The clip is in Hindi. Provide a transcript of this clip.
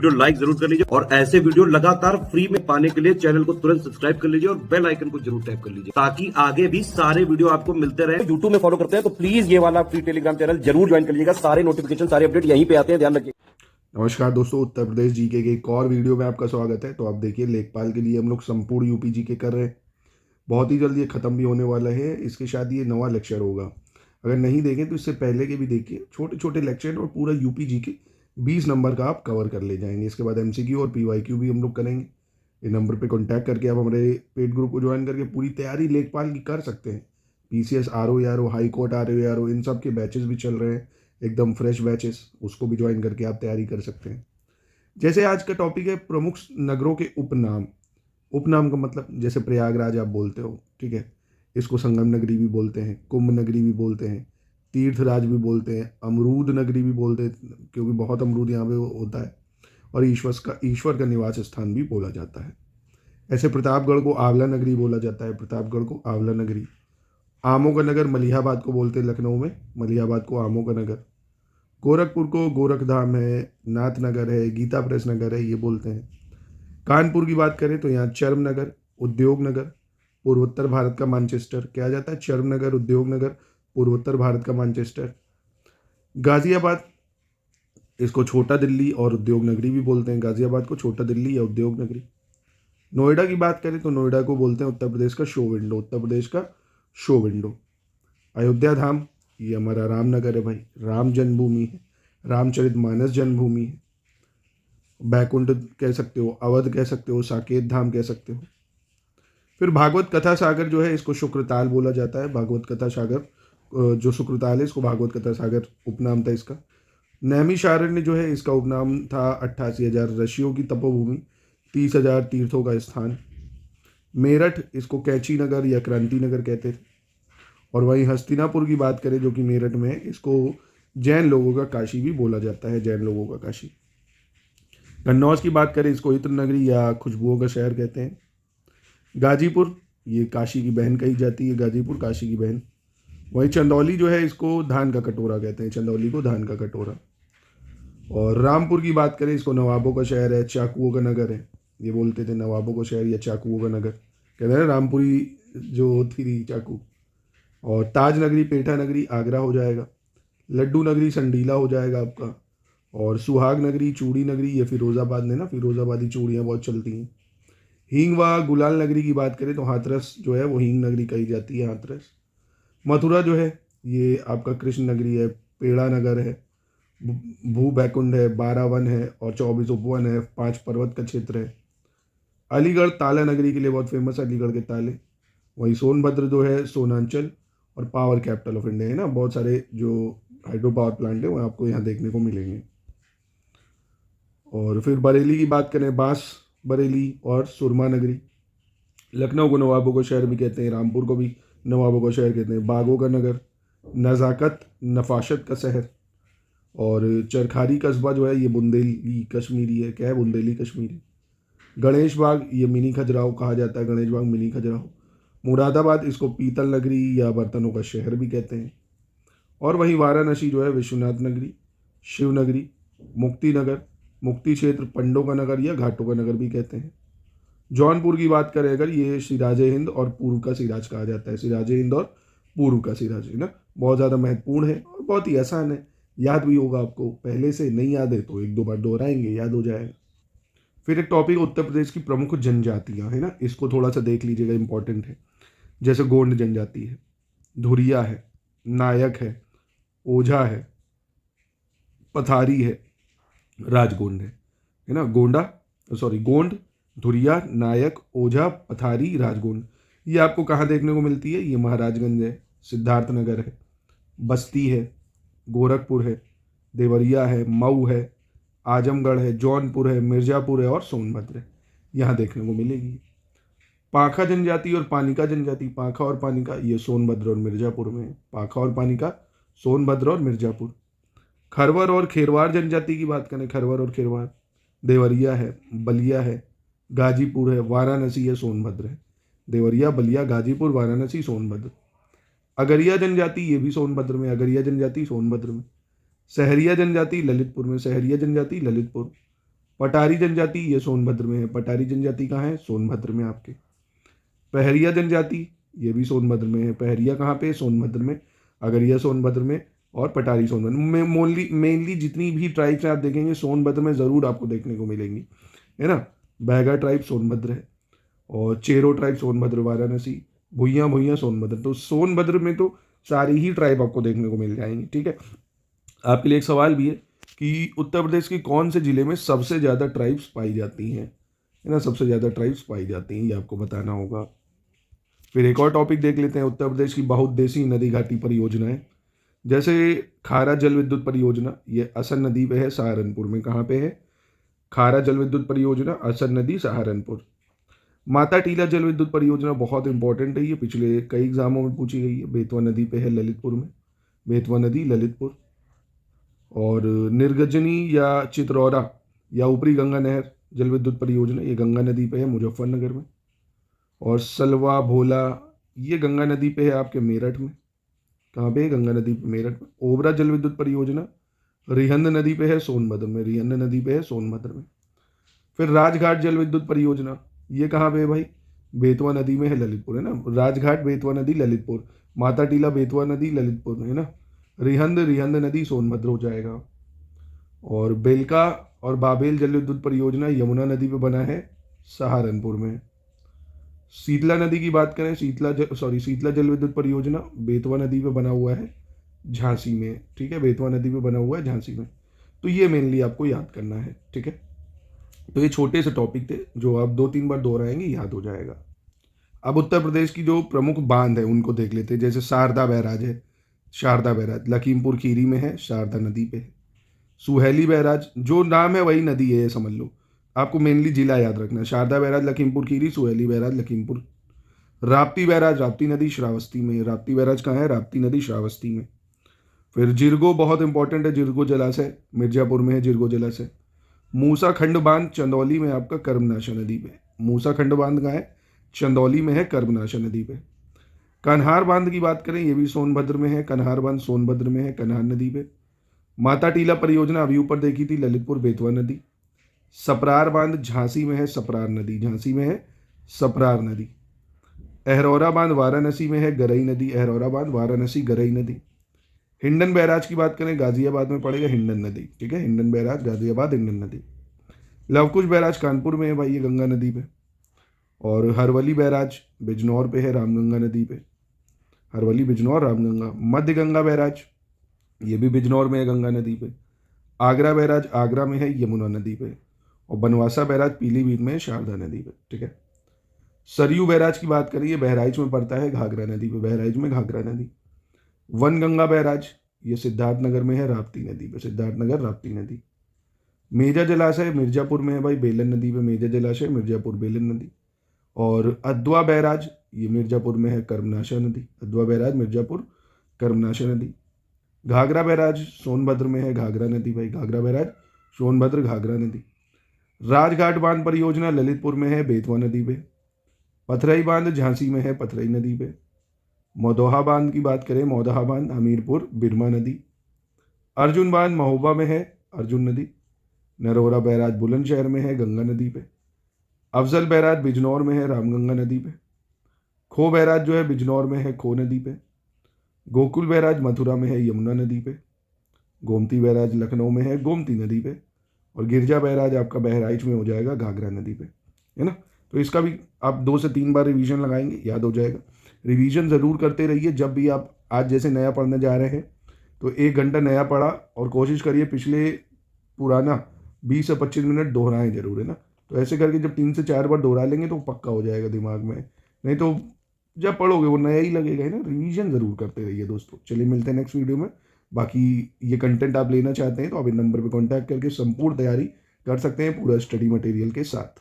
वीडियो लाइक जरूर कर लीजिए और ऐसे वीडियो लगातार फ्री में पाने के लिए चैनल को तुरंत सब्सक्राइब कर लीजिए और बेल आइकन को जरूर टैप कर लीजिए ताकि आगे भी सारे वीडियो आपको मिलते रहे। यूट्यूब में फॉलो करते हैं तो प्लीज ये वाला फ्री टेलीग्राम चैनल जरूर ज्वाइन कर लीजिएगा। सारे नोटिफिकेशन सारे अपडेट यहीं पे आते हैं, ध्यान रखिए। नमस्कार दोस्तों, उत्तर प्रदेश जीके के एक और वीडियो में आपका स्वागत है। तो आप देखिए, लेखपाल के लिए हम लोग संपूर्ण यूपी जीके कर रहे हैं। बहुत ही जल्द ये ख़त्म भी होने वाला है। इसके शायद ये नवा लेक्चर होगा। अगर नहीं देखें तो इससे पहले के भी देखिए, छोटे छोटे लेक्चर और पूरा यूपी जीके 20 नंबर का आप कवर कर ले जाएंगे। इसके बाद एमसीक्यू और पीवाईक्यू भी हम लोग करेंगे। ये नंबर पे कांटेक्ट करके आप हमारे पेड ग्रुप को ज्वाइन करके पूरी तैयारी लेखपाल की कर सकते हैं। पीसीएस आरओ यारो, हाई कोर्ट आरओ यारो, इन सब के बैचेस भी चल रहे हैं, एकदम फ्रेश बैचेस। उसको भी ज्वाइन करके आप तैयारी कर सकते हैं। जैसे आज का टॉपिक है प्रमुख नगरों के उपनाम। उपनाम का मतलब जैसे प्रयागराज आप बोलते हो, ठीक है, इसको संगम नगरी भी बोलते हैं, कुंभ नगरी भी बोलते हैं, तीर्थराज भी बोलते हैं, अमरूद नगरी भी बोलते हैं क्योंकि बहुत अमरूद यहाँ पे होता है, और ईश्वर का निवास स्थान भी बोला जाता है। ऐसे प्रतापगढ़ को आंवला नगरी बोला जाता है, प्रतापगढ़ को आंवला नगरी। आमों का नगर मलिहाबाद को बोलते हैं, लखनऊ में मलिहाबाद को आमों का नगर। गोरखपुर को गोरखधाम है, नाथ नगर है, गीता प्रेस नगर है, ये बोलते हैं। कानपुर की बात करें तो यहाँ चर्म नगर, उद्योग नगर, पूर्वोत्तर भारत का मैनचेस्टर कहा जाता है। चर्म नगर, उद्योग नगर, पूर्वोत्तर भारत का मैनचेस्टर। गाजियाबाद, इसको छोटा दिल्ली और उद्योग नगरी भी बोलते हैं। गाजियाबाद को छोटा दिल्ली या उद्योग नगरी। नोएडा की बात करें तो नोएडा को बोलते हैं उत्तर प्रदेश का शो विंडो, उत्तर प्रदेश का शो विंडो। अयोध्या धाम, ये हमारा रामनगर है भाई, राम जन्मभूमि है, रामचरितमानस जन्मभूमि है। बैकुंठ कह सकते हो, अवध कह सकते हो, साकेत धाम कह सकते हो। फिर भागवत कथा सागर जो है, इसको शुक्रताल बोला जाता है। भागवत कथा सागर जो शुक्रताल है, इसको भागवत कथा सागर उपनाम था इसका। नैमिषारण्य जो है, इसका उपनाम था 88,000 ऋषियों की तपोभूमि, 30,000 तीर्थों का स्थान। मेरठ, इसको कैची नगर या क्रांति नगर कहते थे। और वहीं हस्तिनापुर की बात करें जो कि मेरठ में है, इसको जैन लोगों का काशी भी बोला जाता है, जैन लोगों का काशी। कन्नौज की बात करें, इसको इत्र नगरी या खुशबुओं का शहर कहते हैं। गाजीपुर, ये काशी की बहन कही जाती है, गाजीपुर काशी की बहन। वहीं चंदौली जो है, इसको धान का कटोरा कहते हैं, चंदौली को धान का कटोरा। और रामपुर की बात करें, इसको नवाबों का शहर है, चाकुओं का नगर है, ये बोलते थे नवाबों का शहर या चाकुओं का नगर। कहते हैं रामपुरी जो थी चाकू। और ताज नगरी, पेठा नगरी आगरा हो जाएगा। लड्डू नगरी संडीला हो जाएगा आपका। और सुहाग नगरी, चूड़ी नगरी, ये फिरोजाबाद में ना, फिरोजाबादी चूड़ियाँ बहुत चलती हैं। हींग व गुलाल नगरी की बात करें तो हाथरस जो है वो हींग नगरी कही जाती है, हाथरस। मथुरा जो है ये आपका कृष्ण नगरी है, पेड़ा नगर है, भू बैकुंठ है, 12 वन है और 24 उपवन है, 5 पर्वत का क्षेत्र है। अलीगढ़ ताला नगरी के लिए बहुत फेमस है, अलीगढ़ के ताले। वहीं सोनभद्र जो है सोनांचल और पावर कैपिटल ऑफ इंडिया है ना, बहुत सारे जो हाइड्रो पावर प्लांट है वो आपको यहाँ देखने को मिलेंगे। और फिर बरेली की बात करें, बांस बरेली और सुरमा नगरी। लखनऊ को नवाबों का शहर भी कहते हैं, रामपुर को भी नवाबों का शहर कहते हैं। बागों का नगर, नज़ाकत नफाशत का शहर। और चरखारी कस्बा जो है ये बुंदेली कश्मीरी है, क्या है, बुंदेली कश्मीरी। गणेश बाग, ये मिनी खजुराहो कहा जाता है, गणेश बाग मिनी खजुराहो। मुरादाबाद, इसको पीतल नगरी या बर्तनों का शहर भी कहते हैं। और वहीं वाराणसी जो है विश्वनाथ नगरी, शिव नगरी, मुक्ति नगर, मुक्ति क्षेत्र, पंडों का नगर या घाटों का नगर भी कहते हैं। जौनपुर की बात करें अगर, ये सिराज हिंद और पूर्व का सिराज कहा जाता है, सिराज हिंद और पूर्व का सिराज है ना, बहुत ज़्यादा महत्वपूर्ण है और बहुत ही आसान है, याद भी होगा आपको। पहले से नहीं याद है तो एक दो बार दोहराएंगे, याद हो जाएगा। फिर एक टॉपिक उत्तर प्रदेश की प्रमुख जनजातियाँ है ना, इसको थोड़ा सा देख लीजिएगा, इंपॉर्टेंट है। जैसे गोंड जनजाति है, धुरिया है, नायक है, ओझा है, पथारी है, राजगोंड है ना। गोंड, धुरिया, नायक, ओझा, पथारी, राजगोंड, ये आपको कहाँ देखने को मिलती है? ये महाराजगंज है, सिद्धार्थनगर है, बस्ती है, गोरखपुर है, देवरिया है, मऊ है, आजमगढ़ है, जौनपुर है, मिर्ज़ापुर है और सोनभद्र है, यहाँ देखने को मिलेगी। पाखा जनजाति और पानिका जनजाति, पाखा और पानिका ये सोनभद्र और मिर्ज़ापुर में है, पाखा और पानिका सोनभद्र और मिर्ज़ापुर। खरवर और खेरवार जनजाति की बात करें, खरवर और खेरवार, देवरिया है, बलिया है, गाजीपुर है, वाराणसी है, सोनभद्र है। देवरिया, बलिया, गाजीपुर, वाराणसी, सोनभद्र। अगरिया जनजाति, ये भी सोनभद्र में, अगरिया जनजाति सोनभद्र में। सहरिया जनजाति ललितपुर में, सहरिया जनजाति ललितपुर। पटारी जनजाति ये सोनभद्र में है। पटारी जनजाति कहाँ है? सोनभद्र में आपके। पहरिया जनजाति ये भी सोनभद्र में है। पहरिया कहाँ पे? सोनभद्र में। अगरिया सोनभद्र में और पटारी सोनभद्र में। मेनली जितनी भी ट्राइब्स आप देखेंगे सोनभद्र में ज़रूर आपको देखने को मिलेंगी, है ना। बैगा ट्राइब सोनभद्र है और चेरो ट्राइब सोनभद्र, वाराणसी, भुइयाँ सोनभद्र। तो सोनभद्र में तो सारी ही ट्राइब आपको देखने को मिल जाएंगी, ठीक है। आपके लिए एक सवाल भी है कि उत्तर प्रदेश के कौन से ज़िले में सबसे ज़्यादा ट्राइब्स पाई जाती हैं, है ना। सबसे ज़्यादा ट्राइब्स पाई जाती हैं, ये आपको बताना होगा। फिर एक और टॉपिक देख लेते हैं, उत्तर प्रदेश की बहुउद्देशीय नदी घाटी परियोजनाएं। जैसे खारा जल विद्युत परियोजना, ये असर नदी पे है, सहारनपुर में। कहाँ पे है? खारा जल विद्युत परियोजना, असर नदी, सहारनपुर। माता टीला जल विद्युत परियोजना बहुत इंपॉर्टेंट है, ये पिछले कई एग्जामों में पूछी गई है। बेतवा नदी पे है, ललितपुर में। बेतवा नदी, ललितपुर। और निर्गजनी या चित्रौरा या ऊपरी गंगा नहर जल विद्युत परियोजना, ये गंगा नदी पे है, मुजफ्फरनगर में। और सलवा भोला ये गंगा नदी पे है आपके मेरठ में। कहाँ पे है? गंगा नदी पे, मेरठ में। ओबरा जल विद्युत परियोजना रिहंद नदी पे है, सोनभद्र में। रिहंद नदी पे है, सोनभद्र में। फिर राजघाट जल विद्युत परियोजना ये कहाँ पे है भाई? बेतवा नदी में है, ललितपुर, है ना। राजघाट, बेतवा नदी, ललितपुर। माता टीला, बेतवा नदी, ललितपुर में, है ना। रिहंद नदी सोनभद्र हो जाएगा। और बेलका और बाबेल जल विद्युत परियोजना यमुना नदी पे बना है, सहारनपुर में। शीतला नदी की बात करें, शीतला जल विद्युत परियोजना बेतवा नदी पे बना हुआ है, झांसी में, ठीक है। बेतवा नदी पे बना हुआ है, झांसी में। तो ये मेनली आपको याद करना है, ठीक है। तो ये छोटे से टॉपिक थे जो आप 2-3 बार दोहराएंगे, याद हो जाएगा। अब उत्तर प्रदेश की जो प्रमुख बांध है उनको देख लेते हैं। जैसे शारदा बैराज है, शारदा बैराज लखीमपुर खीरी में है, शारदा नदी पे है। सुहेली बैराज, जो नाम है वही नदी है, समझ लो। आपको मेनली जिला याद रखना है, Sharda barrage Lakhimpur Kheri, Suheli barrage Lakhimpur. Rapti barrage, Rapti नदी श्रावस्ती में। राप्ती बैराज कहाँ है? राप्ती नदी श्रावस्ती में। फिर जिरगो बहुत इंपॉर्टेंट है, जिरगो जलाशय मिर्जापुर में है, जिरगो जलाशय। मूसा खंड बांध चंदौली में आपका, कर्मनाशा नदी पे। मूसा खंड बांध कहाँ है? चंदौली में है, कर्मनाशा नदी पे। कन्हार बांध की बात करें, ये भी सोनभद्र में है। कन्हार बांध सोनभद्र में है, कन्हार नदी पे। माता टीला परियोजना अभी ऊपर देखी थी, ललितपुर, बेतवा नदी। सपरार बांध झांसी में है, सपरार नदी, झांसी में है, सपरार नदी। अहरौरा बांध वाराणसी में है, गरई नदी। अहरौरा बांध वाराणसी, गरई नदी। हिंडन बैराज की बात करें, गाजियाबाद में पड़ेगा, हिंडन नदी, ठीक है। हिंडन बैराज, गाजियाबाद, हिंडन नदी। लवकुश बैराज कानपुर में है भाई, ये गंगा नदी पे। और हरवली बैराज बिजनौर पे है, रामगंगा नदी पे। हरवली, बिजनौर, रामगंगा। मध्य गंगा बैराज ये भी बिजनौर में है, गंगा नदी पे। आगरा बैराज आगरा में है, यमुना नदी पे। और बनवासा बैराज पीलीभीत में है, शारदा नदी पे, ठीक है। सरयू बैराज की बात करें, ये बहराइच में पड़ता है, घाघरा नदी पे। बहराइच में घाघरा नदी। वन गंगा बैराज ये सिद्धार्थनगर में है, राप्ती नदी पे। सिद्धार्थनगर, राप्ती नदी। मेजा जलाशय मिर्जापुर में है भाई, बेलन नदी पे। मेजा जलाशय मिर्जापुर, बेलन नदी। और अद्वा बैराज ये मिर्जापुर में है, कर्मनाशा नदी। अद्वा बैराज मिर्जापुर, कर्मनाशा नदी। घाघरा बैराज सोनभद्र में है, घाघरा नदी भाई। घाघरा बैराज सोनभद्र, घाघरा नदी। राजघाट बांध परियोजना ललितपुर में है, बेतवा नदी पे। पथरई बांध झांसी में है, पथरई नदी पे। मौदोहा बांध की बात करें, मौदोहा बांध हमीरपुर, बिरमा नदी। अर्जुन बांध महोबा में है, अर्जुन नदी। नरोरा बैराज बुलंदशहर में है, गंगा नदी पे। अफजल बैराज बिजनौर में है, रामगंगा नदी पे। खो बैराज जो है बिजनौर में है, खो नदी पे। गोकुल बैराज मथुरा में है, यमुना नदी पे। गोमती बैराज लखनऊ में है, गोमती नदी पे। और गिरजा बैराज आपका बहराइच में हो जाएगा, घाघरा नदी पे, है ना। तो इसका भी आप 2 से 3 बार रिवीजन लगाएंगे, याद हो जाएगा। रिवीजन ज़रूर करते रहिए। जब भी आप आज जैसे नया पढ़ने जा रहे हैं तो 1 घंटा नया पढ़ा और कोशिश करिए पिछले पुराना 20 से 25 मिनट दोहराएं जरूर, है ना। तो ऐसे करके जब 3 से 4 बार दोहरा लेंगे तो पक्का हो जाएगा दिमाग में, नहीं तो जब पढ़ोगे वो नया ही लगेगा, है ना। रिवीजन ज़रूर करते रहिए दोस्तों। चलिए मिलते हैं नेक्स्ट वीडियो में। बाकी ये कंटेंट आप लेना चाहते हैं तो आप इन नंबर पर कॉन्टैक्ट करके संपूर्ण तैयारी कर सकते हैं पूरा स्टडी मटेरियल के साथ।